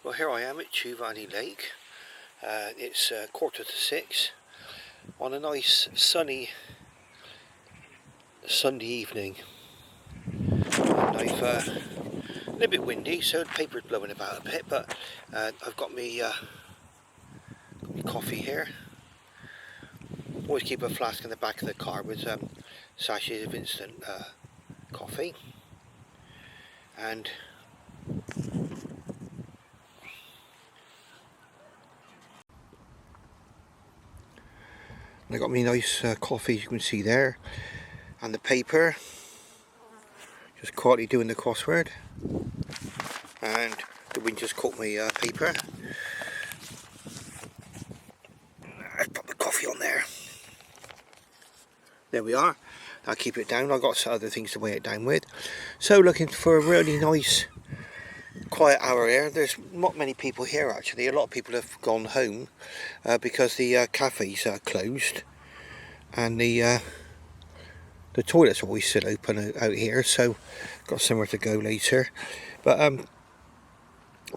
Well, here I am at Chuvani Lake. It's 6:15 on a nice sunny Sunday evening. And I've a little bit windy, so the paper's blowing about a bit, but I've got me coffee here. Always keep a flask in the back of the car with sachets of instant coffee. And I got me nice coffee, as you can see there, and the paper, just quietly doing the crossword, and the wind just caught my paper. I put the coffee on there. There we are. I'll keep it down. I've got some other things to weigh it down with. So looking for a really nice quiet hour here. There's not many people here actually. A lot of people have gone home because the cafes are closed, and the toilets are always still open out here, so got somewhere to go later. But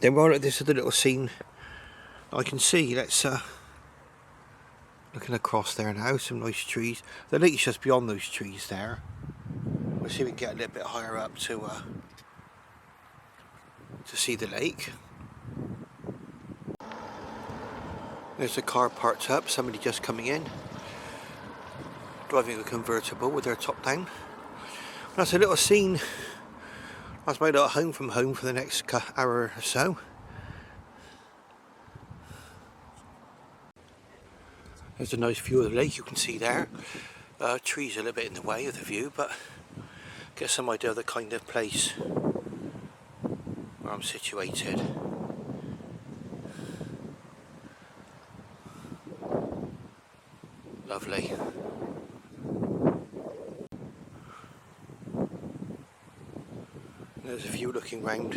then this is the little scene I can see. Let's looking across there now, some nice trees. The lake's just beyond those trees there. We'll see if we can get a little bit higher up to see the lake. There's a car parked up, somebody just coming in, driving a convertible with their top down. That's a little scene. That's my little home from home for the next hour or so. There's a nice view of the lake you can see there. Trees are a little bit in the way of the view, but get some idea of the kind of place where I'm situated. Lovely. There's a view looking round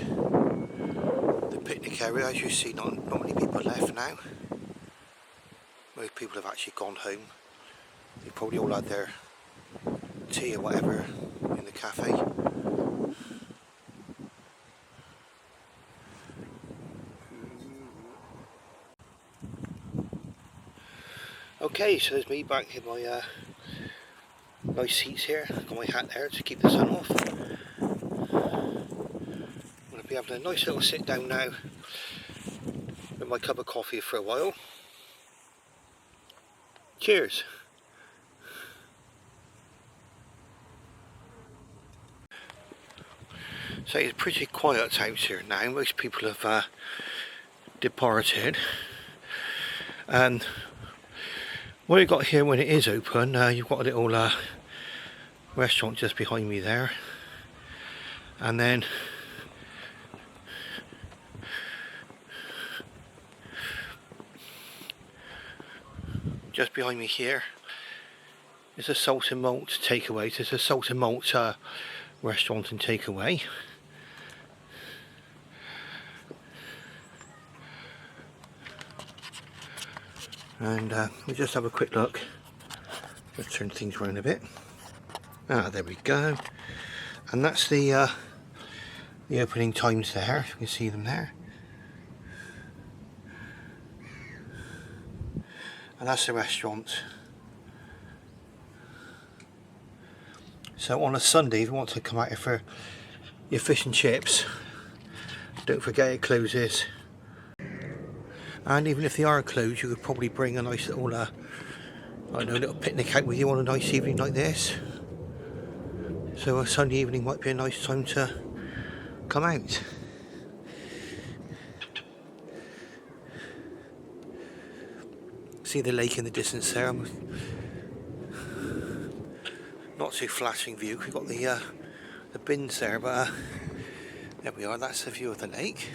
the picnic area. As you see, not many people left now. Most people have actually gone home. They probably all had their tea or whatever in the cafe. Okay, so there's me back in my nice seats here. Got my hat there to keep the sun off. I'm going to be having a nice little sit down now with my cup of coffee for a while. Cheers. So it's pretty quiet out here now. Most people have departed, and what you've got here when it is open, you've got a little restaurant just behind me there, and then just behind me here is a salt and malt takeaway. So it's a salt and malt restaurant and takeaway. And we'll just have a quick look. Just turn things around a bit. There we go. And that's the opening times there. You can see them there. And that's the restaurant. So on a Sunday, if you want to come out here for your fish and chips, don't forget it closes. And even if they are closed, you could probably bring a nice little, I don't know, a little picnic out with you on a nice evening like this. So a Sunday evening might be a nice time to come out. See the lake in the distance there. Not too flashing view. We've got the bins there, but there we are. That's the view of the lake.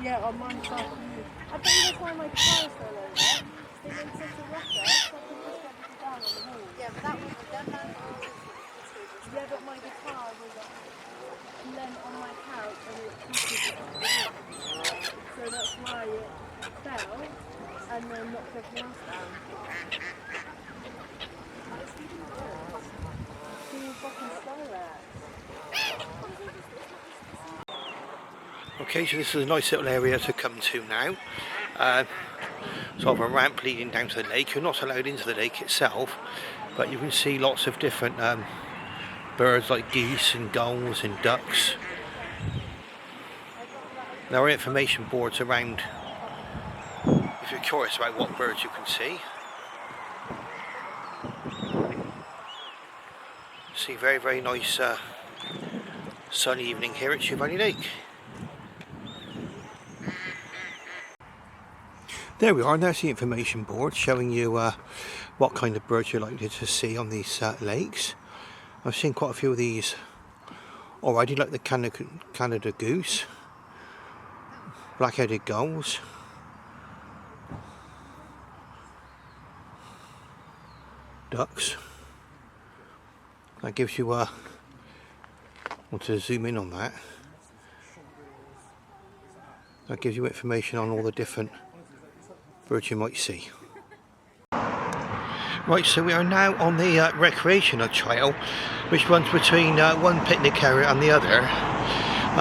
Yeah, on my side. I think that's why my car's fell over. They made such a rocker, so I can just get it down on the wall. Yeah, but that was done. Yeah, but my guitar was up. Okay, so this is a nice little area to come to now. Sort of a ramp leading down to the lake. You're not allowed into the lake itself, but you can see lots of different birds like geese and gulls and ducks. There are information boards around if you're curious about what birds you can see. See very, very nice sunny evening here at Chivali Lake. There we are, and there's the information board showing you what kind of birds you're likely to see on these lakes. I've seen quite a few of these already, like the Canada goose, black-headed gulls, ducks. That gives you want to zoom in on that. That gives you information on all the different birds you might see. Right, so we are now on the recreational trail, which runs between one picnic area and the other.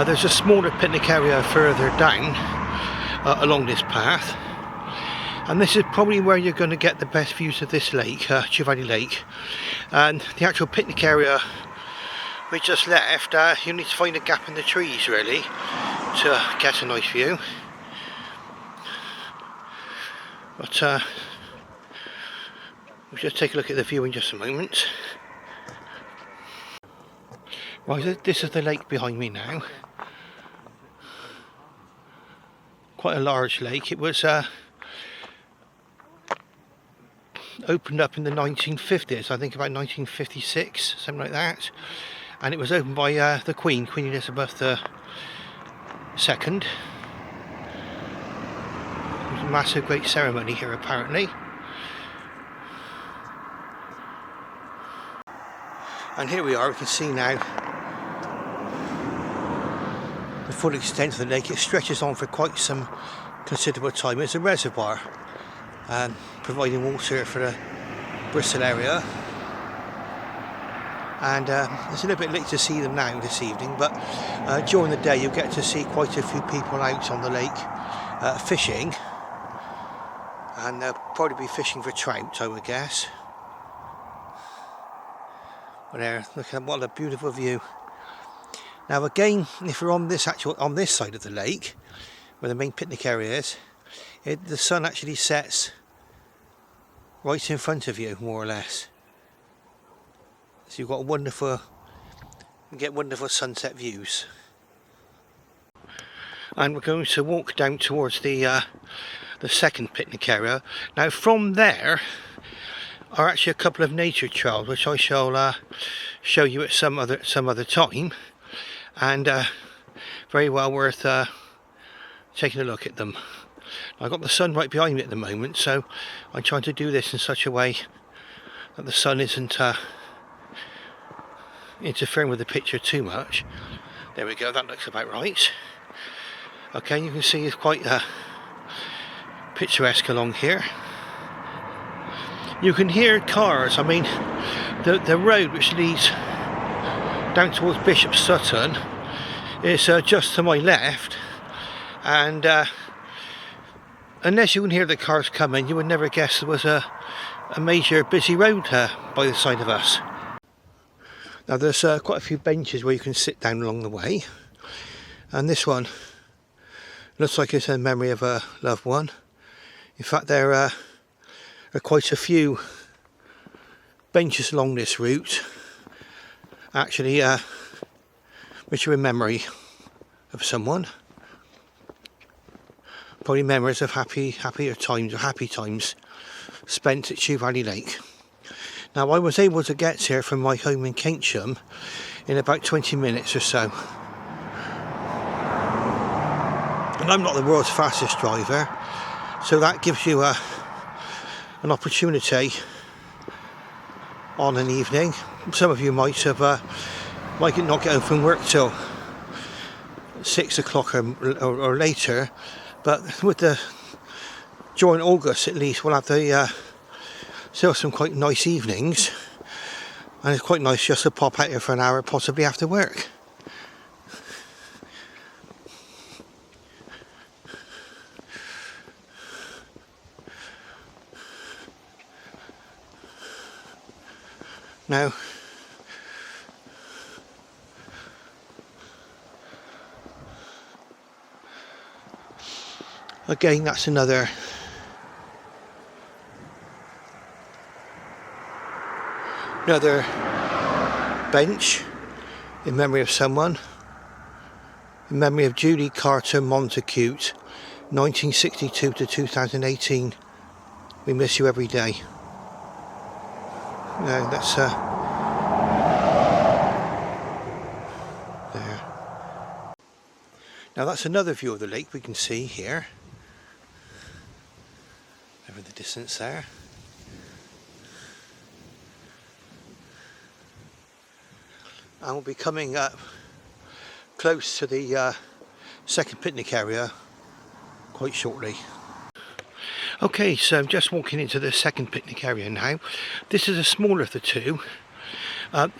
There's a smaller picnic area further down along this path, and this is probably where you're going to get the best views of this lake, Chivali Lake. And the actual picnic area we just left, you need to find a gap in the trees really to get a nice view. But we'll just take a look at the view in just a moment. Right, this is the lake behind me now. Quite a large lake. It was opened up in the 1950s, I think about 1956, something like that. And it was opened by the Queen Elizabeth II. A massive great ceremony here apparently. And here we are, we can see now the full extent of the lake. It stretches on for quite some considerable time. It's a reservoir providing water for the Bristol area. And it's a little bit late to see them now this evening, but during the day you'll get to see quite a few people out on the lake fishing. And they'll probably be fishing for trout, I would guess. But there, look at what a beautiful view. Now again, if you're on this side of the lake, where the main picnic area is, the sun actually sets right in front of you, more or less. So you've got you get wonderful sunset views. And we're going to walk down towards the second picnic area. Now from there are actually a couple of nature trails which I shall show you at some other time, and very well worth taking a look at them. I've got the sun right behind me at the moment, so I'm trying to do this in such a way that the sun isn't interfering with the picture too much. There we go, that looks about right. Okay, you can see it's quite picturesque along here. You can hear cars. I mean, the road which leads down towards Bishop Sutton is just to my left, and unless you can hear the cars coming, you would never guess there was a major busy road by the side of us. Now there's quite a few benches where you can sit down along the way, and this one looks like it's in memory of a loved one. In fact, there are quite a few benches along this route, actually, which are in memory of someone. Probably memories of happy times spent at Chivali Lake. Now, I was able to get here from my home in Keynsham in about 20 minutes or so. And I'm not the world's fastest driver, so that gives you an opportunity on an evening. Some of you might not get home from work till 6 o'clock or later, but during August at least we'll have still some quite nice evenings, and it's quite nice just to pop out here for an hour, possibly after work. Now, again, that's another bench in memory of someone, in memory of Julie Carter Montacute, 1962 to 2018. We miss you every day. No, that's there. Now that's another view of the lake we can see here, over the distance there. And we'll be coming up close to the second picnic area quite shortly. Okay, so I'm just walking into the second picnic area now. This is the smaller of the two.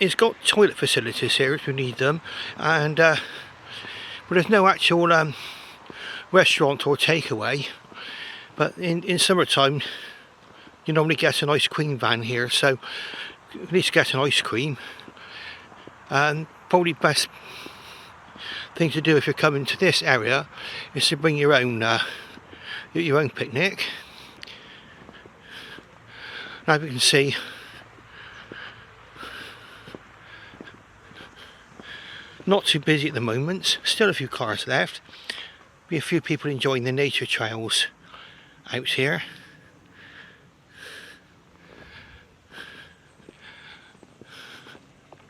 It's got toilet facilities here if you need them, and but there's no actual restaurant or takeaway. But in summertime, you normally get an ice cream van here, so at least get an ice cream. And probably best thing to do if you're coming to this area is to bring your own picnic. Now you can see not too busy at the moment, still a few cars left, be a few people enjoying the nature trails out here.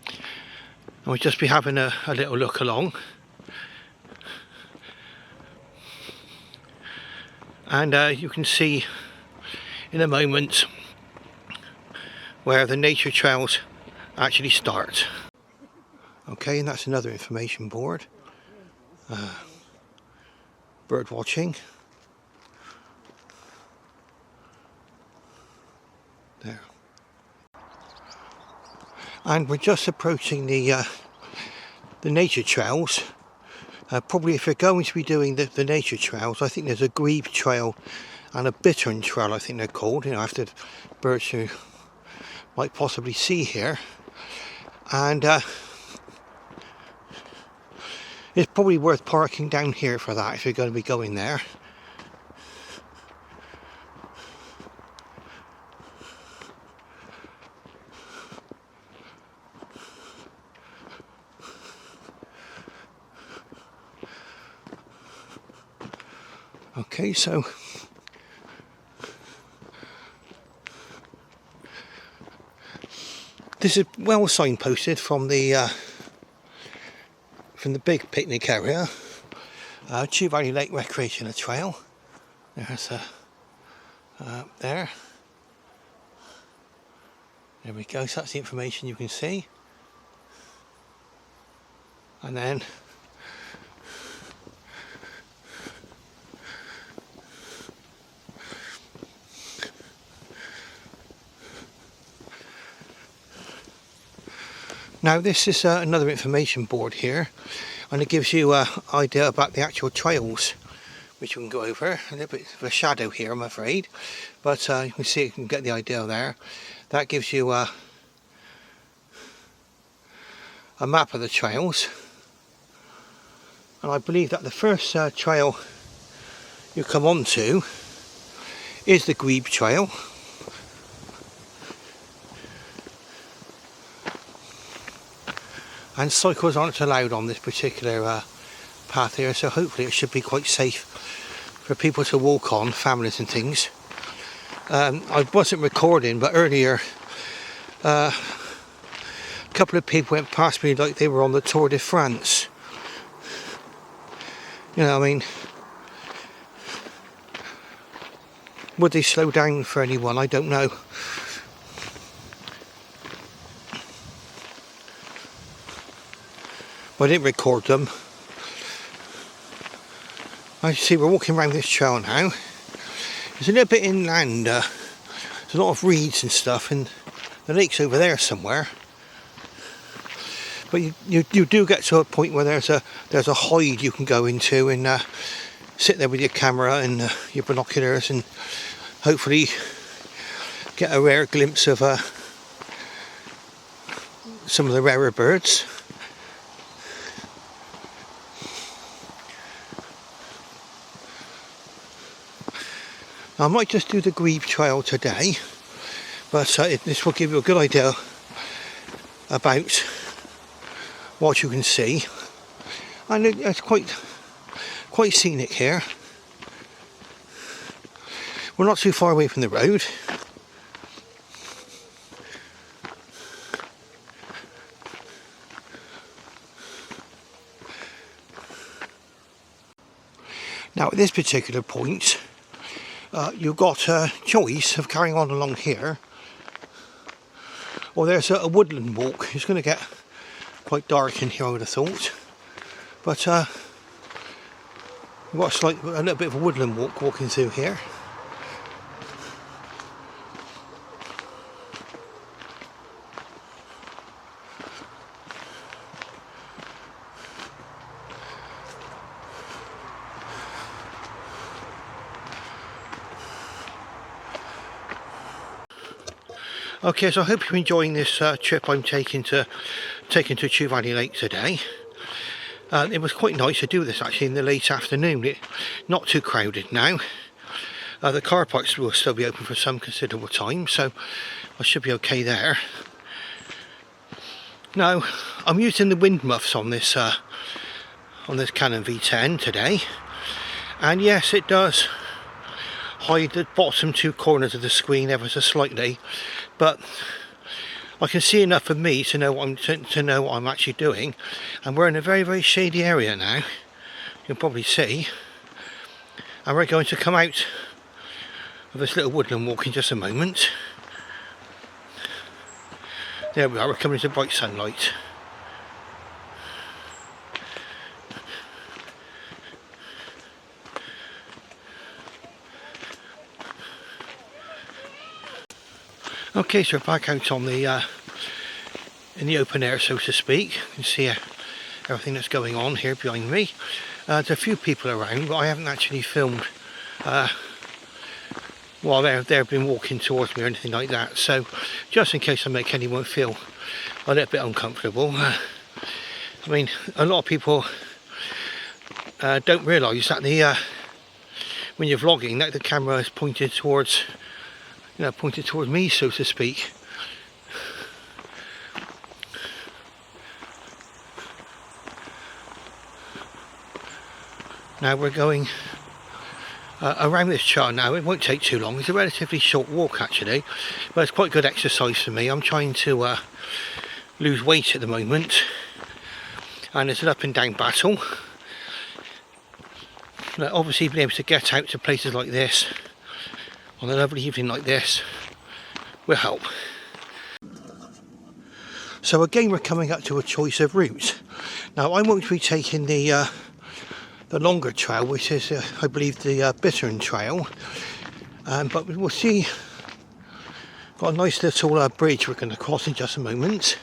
And we'll just be having a little look along. And you can see in a moment where the nature trails actually start. Okay, and that's another information board. Bird watching. There. And we're just approaching the nature trails. Probably if you're going to be doing the nature trails, I think there's a Grebe Trail and a Bittern Trail, I think they're called, you know, after birds you might possibly see here. And it's probably worth parking down here for that if you're going to be going there. Okay, so this is well signposted from the big picnic area, Chew Valley Lake Recreational Trail. There's there we go, so that's the information you can see. And then now this is another information board here, and it gives you an idea about the actual trails, which we can go over. A little bit of a shadow here, I'm afraid, but you can see, you can get the idea there. That gives you a map of the trails, and I believe that the first trail you come onto is the Grebe Trail. And cycles aren't allowed on this particular path here, so hopefully it should be quite safe for people to walk on, families and things. I wasn't recording, but earlier a couple of people went past me like they were on the Tour de France. You know, I mean, would they slow down for anyone? I don't know. I didn't record them. I see we're walking around this trail now. It's a little bit inland. There's a lot of reeds and stuff, and the lake's over there somewhere. But you do get to a point where there's a hide you can go into and sit there with your camera and your binoculars and hopefully get a rare glimpse of some of the rarer birds. I might just do the Grebe Trail today, but this will give you a good idea about what you can see, and it's quite scenic here. We're not too far away from the road. Now at this particular point, you've got a choice of carrying on along here, or there's a woodland walk. It's going to get quite dark in here, I would have thought, but we've got a little bit of a woodland walk walking through here. Okay, so I hope you're enjoying this trip I'm taking to Chew Valley Lake today. It was quite nice to do this actually in the late afternoon. Not too crowded now. The car parks will still be open for some considerable time, so I should be okay there. Now, I'm using the wind muffs on this Canon V10 today, and yes, it does hide the bottom two corners of the screen ever so slightly, but I can see enough of me to know what I'm actually doing. And we're in a very shady area now, you'll probably see, and we're going to come out of this little woodland walk in just a moment. There we are, we're coming into bright sunlight. Okay, so we're back out on the in the open air, so to speak. You can see everything that's going on here behind me. There's a few people around, but I haven't actually filmed while they've been walking towards me or anything like that. So just in case I make anyone feel a little bit uncomfortable. I mean, a lot of people don't realise that when you're vlogging, that the camera is pointed towards me, so to speak. Now we're going around this trail now. It won't take too long. It's a relatively short walk actually, but it's quite good exercise for me. I'm trying to lose weight at the moment, and it's an up and down battle. Now, obviously being able to get out to places like this on a lovely evening like this will help. So again, we're coming up to a choice of route. Now I won't be taking the longer trail, which is I believe the Bittern Trail, but we'll see. Got a nice little bridge we're going to cross in just a moment.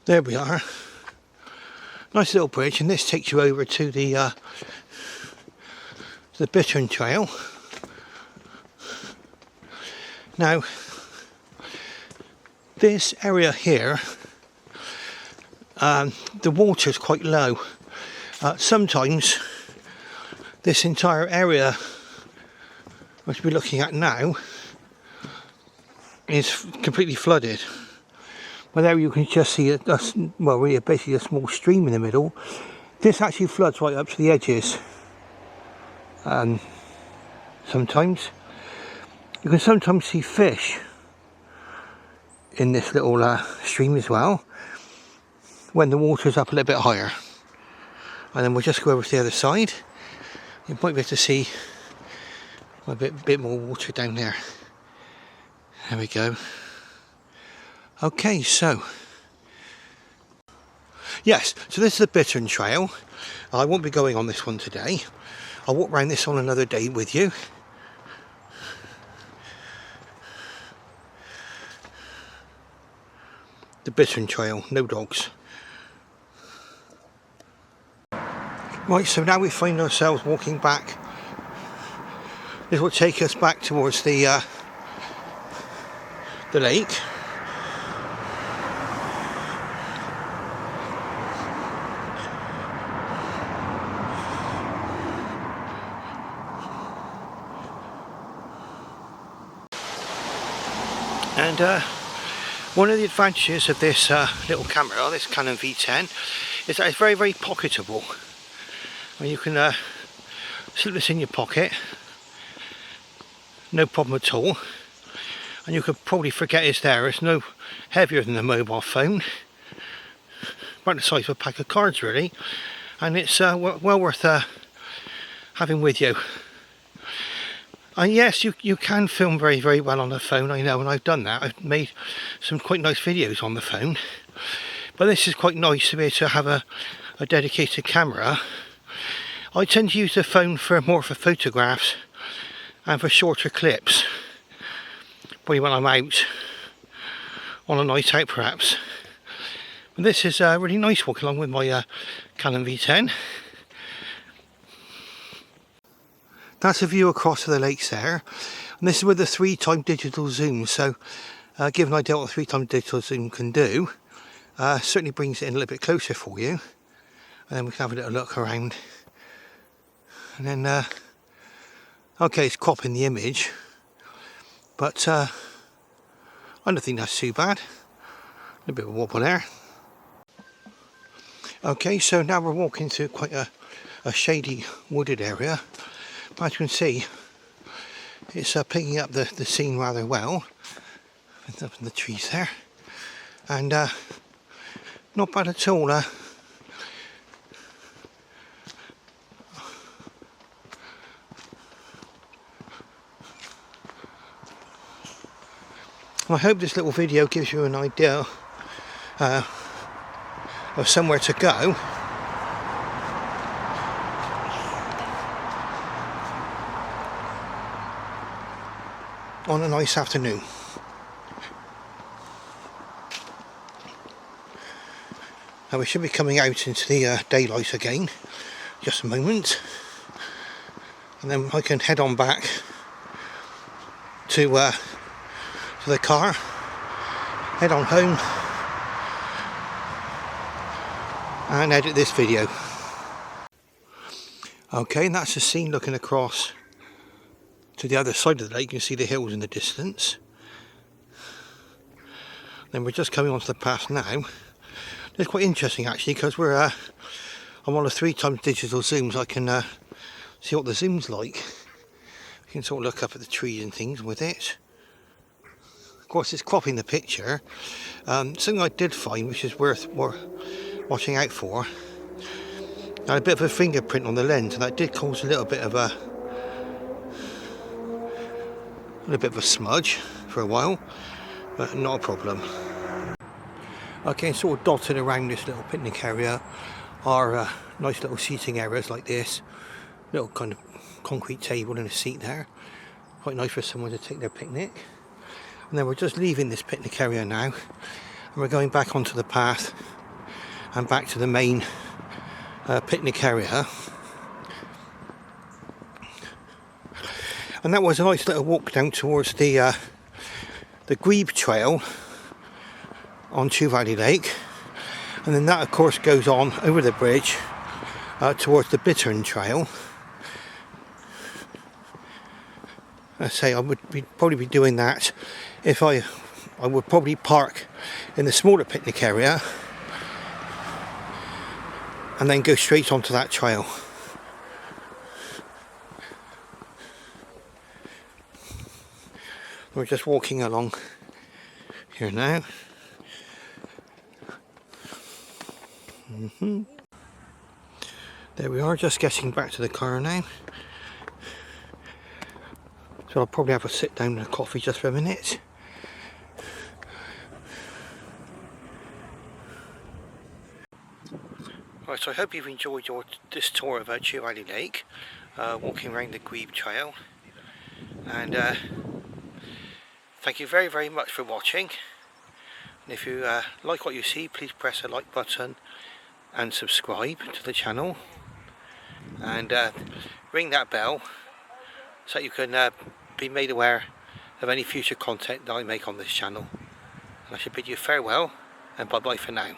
There we are. Nice little bridge, and this takes you over to the Bittern Trail. Now, this area here, the water is quite low. Sometimes this entire area, which we're looking at now, is completely flooded. Well, there you can just see really basically a small stream in the middle. This actually floods right up to the edges. Sometimes you can sometimes see fish in this little stream as well, when the water's up a little bit higher. And then we'll just go over to the other side. You might be able to see a bit more water down there. There we go. Okay, so yes, so this is the Bittern Trail. I won't be going on this one today. I'll walk around this on another day with you. the Bittern Trail, no dogs. Right, so now we find ourselves walking back. This will take us back towards the lake. And one of the advantages of this little camera, this Canon V10, is that it's very, very pocketable. I mean, you can slip this in your pocket, no problem at all, and you could probably forget it's there. It's no heavier than a mobile phone, about the size of a pack of cards really, and it's well worth having with you. And yes, you can film very, very well on the phone, I know, and I've done that. I've made some quite nice videos on the phone, but this is quite nice to be able to have a dedicated camera. I tend to use the phone more for photographs and for shorter clips, probably when I'm out on a night out perhaps. But this is really nice walking along with my Canon V10. That's a view across to the lakes there, and this is with the 3x digital zoom, so give an idea what a 3x digital zoom can do. Certainly brings it in a little bit closer for you, and then we can have a little look around. And then, okay, it's cropping the image, but I don't think that's too bad. A bit of a wobble there. Okay, so now we're walking through quite a shady wooded area. But as you can see, it's picking up the scene rather well. It's up in the trees there, and not bad at all. I hope this little video gives you an idea of somewhere to go. On a nice afternoon. Now we should be coming out into the daylight again, just a moment, and then I can head on back to the car, head on home and edit this video. Okay, and that's the scene looking across to the other side of the lake. You can see the hills in the distance. Then we're just coming onto the path now. It's quite interesting actually, because I'm on a 3x digital zoom, so I can see what the zoom's like. You can sort of look up at the trees and things with it. Of course, it's cropping the picture. Something I did find, which is worth watching out for, and a bit of a fingerprint on the lens, and that did cause a little bit of a smudge for a while, but not a problem. Okay, sort of dotted around this little picnic area are nice little seating areas like this. Little kind of concrete table and a seat there. Quite nice for someone to take their picnic. And then we're just leaving this picnic area now, and we're going back onto the path and back to the main picnic area. And that was a nice little walk down towards the Grebe Trail on Chew Valley Lake, and then that of course goes on over the bridge towards the Bittern Trail. I say I would probably be doing that if I would probably park in the smaller picnic area and then go straight onto that trail. We're just walking along here now. There we are, just getting back to the car now. So I'll probably have a sit down and a coffee just for a minute. Right, so I hope you've enjoyed this tour of Chew Valley Lake, walking around the Grebe Trail, and thank you very, very much for watching. And if you like what you see, please press the like button and subscribe to the channel, and ring that bell so you can be made aware of any future content that I make on this channel. And I should bid you farewell and bye bye for now.